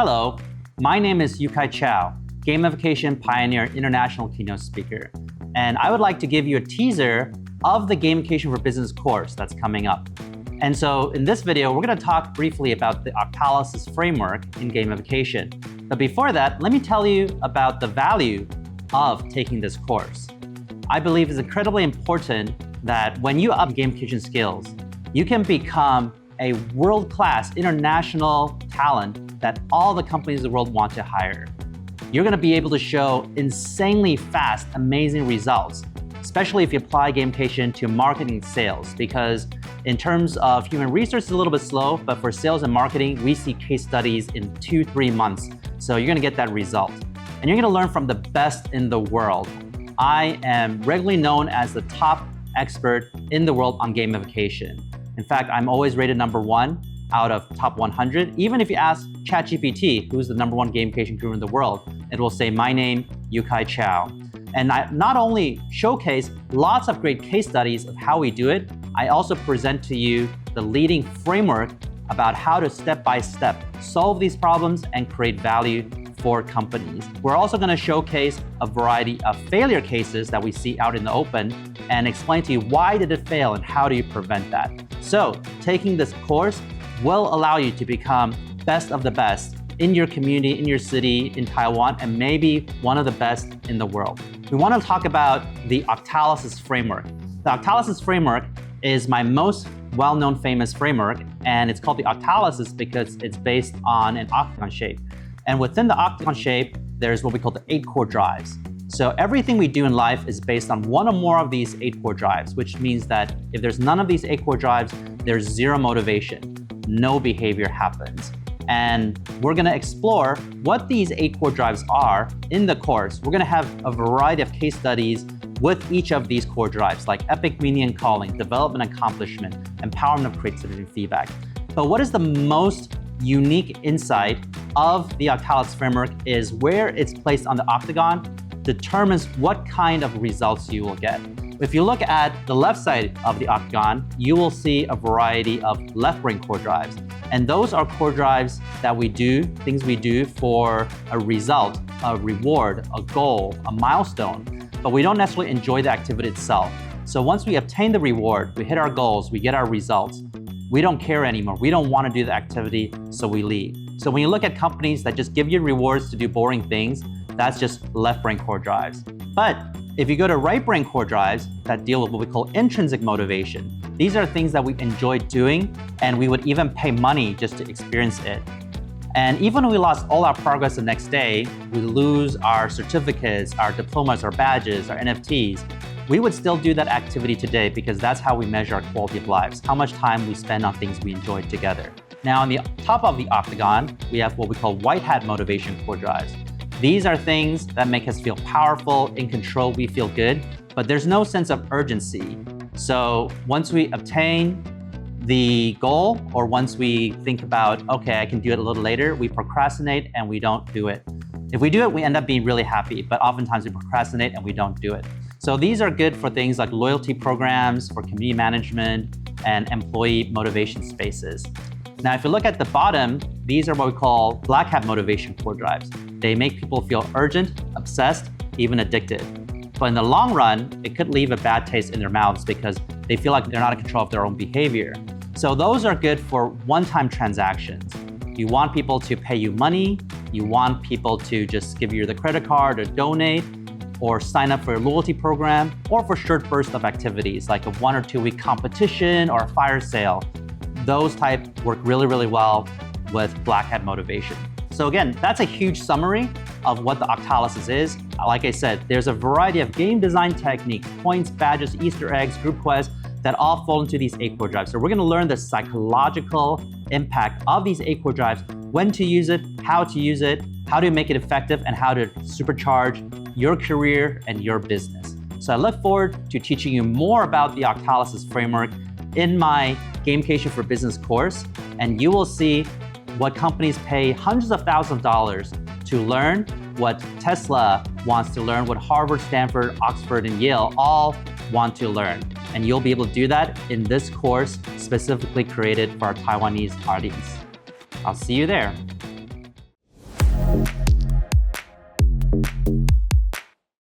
Hello, my name is Yukai Chow, gamification pioneer, international keynote speaker. And I would like to give you a teaser of the Gamification for Business course that's coming up. And so in this video, we're going to talk briefly about the octalysis framework in gamification. But before that, let me tell you about the value of taking this course. I believe it's incredibly important that when you up gamification skills, you can become a world-class international talent that all the companies in the world want to hire. You're going to be able to show insanely fast, amazing results, especially if you apply gamification to marketing and sales, because in terms of human resources, it's a little bit slow, but for sales and marketing, we see case studies in 2-3 months. So you're going to get that result. And you're going to learn from the best in the world. I am regularly known as the top expert in the world on gamification. In fact, I'm always rated #1 out of top 100. Even if you ask ChatGPT, who's the #1 gamification guru in the world, it will say my name, Yukai Chow. And I not only showcase lots of great case studies of how we do it, I also present to you the leading framework about how to step-by-step solve these problems and create value for companies. We're also going to showcase a variety of failure cases that we see out in the open and explain to you why did it fail and how do you prevent that. So taking this course will allow you to become best of the best in your community, in your city, in Taiwan, and maybe one of the best in the world. We want to talk about the octalysis framework. The octalysis framework is my most well-known famous framework, and it's called the octalysis because it's based on an octagon shape. And within the octagon shape, there's what we call the 8 core drives. So everything we do in life is based on one or more of these 8 core drives, which means that if there's none of these 8 core drives, there's zero motivation, no behavior happens. And we're gonna explore what these 8 core drives are in the course. We're gonna have a variety of case studies with each of these core drives, like epic meaning and calling, development and accomplishment, empowerment of creativity and feedback. But what is the most unique insight of the octalysis framework is where it's placed on the octagon determines what kind of results you will get. If you look at the left side of the octagon, you will see a variety of left brain core drives. And those are core drives that we do, things we do for a result, a reward, a goal, a milestone, but we don't necessarily enjoy the activity itself. So once we obtain the reward, we hit our goals, we get our results, we don't care anymore. We don't want to do the activity, so we leave. So when you look at companies that just give you rewards to do boring things, that's just left brain core drives. But if you go to right brain core drives that deal with what we call intrinsic motivation, these are things that we enjoy doing, and we would even pay money just to experience it. And even when we lost all our progress the next day, we lose our certificates, our diplomas, our badges, our NFTs, we would still do that activity today because that's how we measure our quality of lives, how much time we spend on things we enjoy together. Now on the top of the octagon, we have what we call white hat motivation core drives. These are things that make us feel powerful, in control, we feel good, but there's no sense of urgency. So once we obtain the goal, or once we think about, okay, I can do it a little later, we procrastinate and we don't do it. If we do it, we end up being really happy, but oftentimes we procrastinate and we don't do it. So these are good for things like loyalty programs, for community management, and employee motivation spaces. Now, if you look at the bottom, these are what we call black hat motivation core drives. They make people feel urgent, obsessed, even addicted. But in the long run, it could leave a bad taste in their mouths because they feel like they're not in control of their own behavior. So those are good for one-time transactions. You want people to pay you money, you want people to just give you the credit card or donate, or sign up for a loyalty program, or for short bursts of activities like a 1 or 2 week competition or a fire sale. Those type work really, really well with black hat motivation. So again, that's a huge summary of what the octalysis is. Like I said, there's a variety of game design techniques, points, badges, Easter eggs, group quests, that all fall into these 8 core drives. So we're gonna learn the psychological impact of these 8 core drives, when to use it, how to make it effective, and how to supercharge your career and your business. So I look forward to teaching you more about the octalysis framework in my Gamification for Business course, and you will see what companies pay hundreds of thousands of dollars to learn, what Tesla wants to learn, what Harvard, Stanford, Oxford, and Yale all want to learn. And you'll be able to do that in this course specifically created for our Taiwanese audience. I'll see you there.